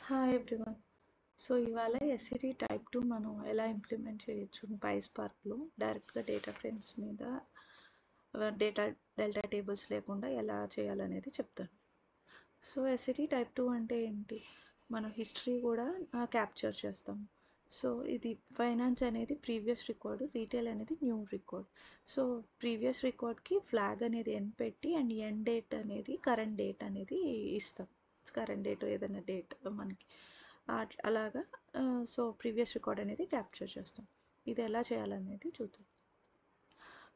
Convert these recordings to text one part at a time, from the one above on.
Hi everyone. So ఇవాళ SCT type 2 మనం ఎలా ఇంప్లిమెంట్ చేయొచ్చు పైస్పార్క్లో డైరెక్ట్గా డేటా ఫ్రేమ్స్ మీద డేటా డెల్టా టేబుల్స్ లేకుండా ఎలా చేయాలనేది చెప్తాను. సో ఎస్సిటి టైప్ 2 అంటే ఏంటి? మనం హిస్టరీ కూడా క్యాప్చర్ చేస్తాం. సో ఇది ఫైనాన్స్ అనేది ప్రీవియస్ రికార్డు, రీటైల్ అనేది న్యూ రికార్డ్. సో ప్రీవియస్ రికార్డ్కి ఫ్లాగ్ అనేది ఎన్ పెట్టి అండ్ ఎన్ డేట్ అనేది కరెంట్ డేట్ అనేది ఇస్తాం. కరెంట్ డేట్ ఏదైనా డేట్ మనకి అలాగా. సో ప్రీవియస్ రికార్డ్ అనేది క్యాప్చర్ చేస్తాం. ఇది ఎలా చేయాలనేది చూద్దాం.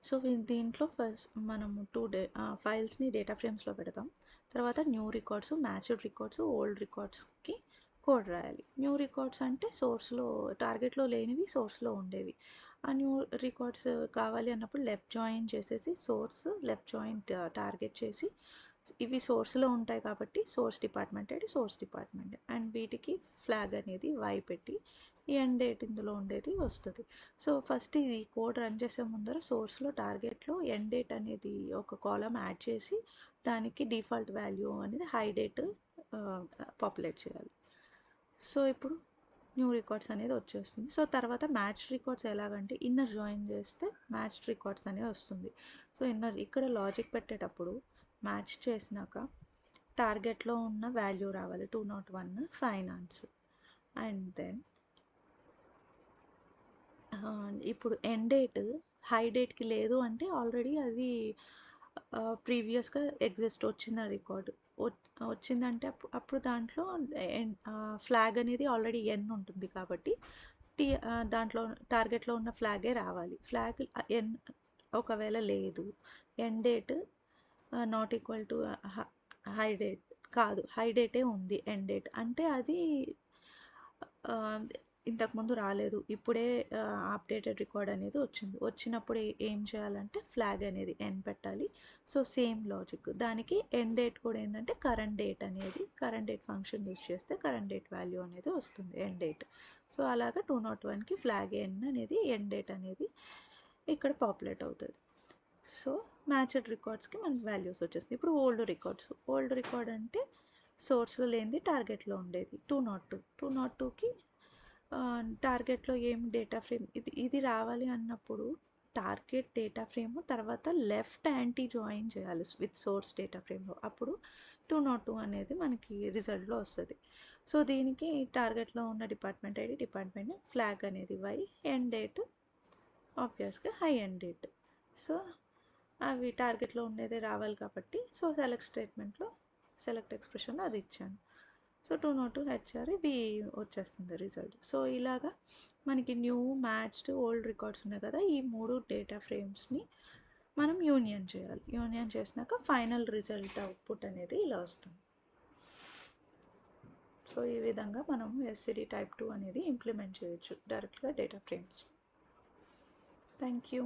సో దీంట్లో ఫస్ట్ మనము ఫైల్స్ని డేటా ఫ్రేమ్స్లో పెడతాం. తర్వాత new records, matched records, old రికార్డ్స్కి కోడ్ రాయాలి. న్యూ రికార్డ్స్ అంటే సోర్స్లో టార్గెట్లో లేనివి సోర్స్లో ఉండేవి. ఆ న్యూ రికార్డ్స్ కావాలి అన్నప్పుడు లెఫ్ట్ జాయిన్ చేసేసి సోర్స్ లెఫ్ట్ జాయిన్ టార్గెట్ చేసి ఇవి సోర్స్లో ఉంటాయి కాబట్టి సోర్స్ డిపార్ట్మెంట్ అంటే సోర్స్ డిపార్ట్మెంట్ అండ్ వీటికి ఫ్లాగ్ అనేది వై పెట్టి ఎండ్ డేట్ ఇందులో ఉండేది వస్తుంది. సో ఫస్ట్ ఇది కోడ్ రన్ చేసే ముందర సోర్స్లో టార్గెట్లో ఎండ్ డేట్ అనేది ఒక కాలం యాడ్ చేసి దానికి డిఫాల్ట్ వాల్యూ అనేది హై డేట్ పాపులేట్ చేయాలి. సో ఇప్పుడు న్యూ రికార్డ్స్ అనేది వచ్చేస్తుంది. సో తర్వాత మ్యాచ్ రికార్డ్స్ ఎలాగంటే ఇన్నర్ జాయిన్ చేస్తే మ్యాచ్ రికార్డ్స్ అనేది వస్తుంది. సో ఇక్కడ లాజిక్ పెట్టేటప్పుడు మ్యాచ్ చేసినాక టార్గెట్లో ఉన్న వాల్యూ రావాలి 201 ఫైనాన్స్. అండ్ దెన్ ఇప్పుడు ఎండ్ డేట్ హై డేట్కి లేదు అంటే ఆల్రెడీ అది ప్రీవియస్గా ఎగ్జిస్ట్ వచ్చింది ఆ రికార్డు వచ్చిందంటే అప్పుడు దాంట్లో ఫ్లాగ్ అనేది ఆల్రెడీ ఎన్ ఉంటుంది కాబట్టి దాంట్లో టార్గెట్లో ఉన్న ఫ్లాగే రావాలి. ఫ్లాగ్ ఎన్ ఒకవేళ లేదు, end date not equal to high date కాదు, హై డేటే ఉంది ఎండ్ డేట్ అంటే అది ఇంతకుముందు రాలేదు, ఇప్పుడే అప్డేటెడ్ రికార్డ్ అనేది వచ్చినప్పుడు ఏం చేయాలంటే ఫ్లాగ్ అనేది ఎన్ పెట్టాలి. సో సేమ్ లాజిక్ దానికి ఎండ్ డేట్ కూడా ఏంటంటే కరెంట్ డేట్ ఫంక్షన్ యూజ్ చేస్తే కరెంట్ డేట్ వాల్యూ అనేది వస్తుంది ఎండ్ డేట్. సో అలాగా 201కి ఫ్లాగ్ ఎన్ అనేది ఎండ్ డేట్ అనేది ఇక్కడ పాపులేట్ అవుతుంది. సో మ్యాచ్డ్ రికార్డ్స్కి మనకి వాల్యూస్ వచ్చేస్తుంది. ఇప్పుడు ఓల్డ్ రికార్డ్ అంటే సోర్స్లో లేనిది టార్గెట్లో ఉండేది 202కి టార్గెట్లో ఏం డేటా ఫ్రేమ్ ఇది రావాలి అన్నప్పుడు టార్గెట్ డేటా ఫ్రేమ్ తర్వాత లెఫ్ట్ యాంటీ జాయిన్ చేయాలి విత్ సోర్స్ డేటా ఫ్రేమ్లో, అప్పుడు 202 అనేది మనకి రిజల్ట్లో వస్తుంది. సో దీనికి టార్గెట్లో ఉన్న డిపార్ట్మెంట్ ఐడి, డిపార్ట్మెంట్ ఫ్లాగ్ అనేది వై, ఎండ్ డేట్ ఆబ్వియస్గా హై ఎండ్ డేట్. సో అవి టార్గెట్లో ఉండేదే రావాలి కాబట్టి సో సెలెక్ట్ ఎక్స్ప్రెషన్లో అది ఇచ్చాను. సో 202 హెచ్ఆర్ ఇవి వచ్చేస్తుంది రిజల్ట్. సో ఇలాగా మనకి న్యూ, మ్యాచ్డ్, ఓల్డ్ రికార్డ్స్ ఉన్నాయి కదా, ఈ 3 డేటా ఫ్రేమ్స్ని మనం యూనియన్ చేయాలి. యూనియన్ చేసినాక ఫైనల్ రిజల్ట్ అవుట్పుట్ అనేది ఇలా వస్తుంది. సో ఈ విధంగా మనం ఎస్సిడి టైప్ 2 అనేది ఇంప్లిమెంట్ చేయొచ్చు డైరెక్ట్గా డేటా ఫ్రేమ్స్. Thank you.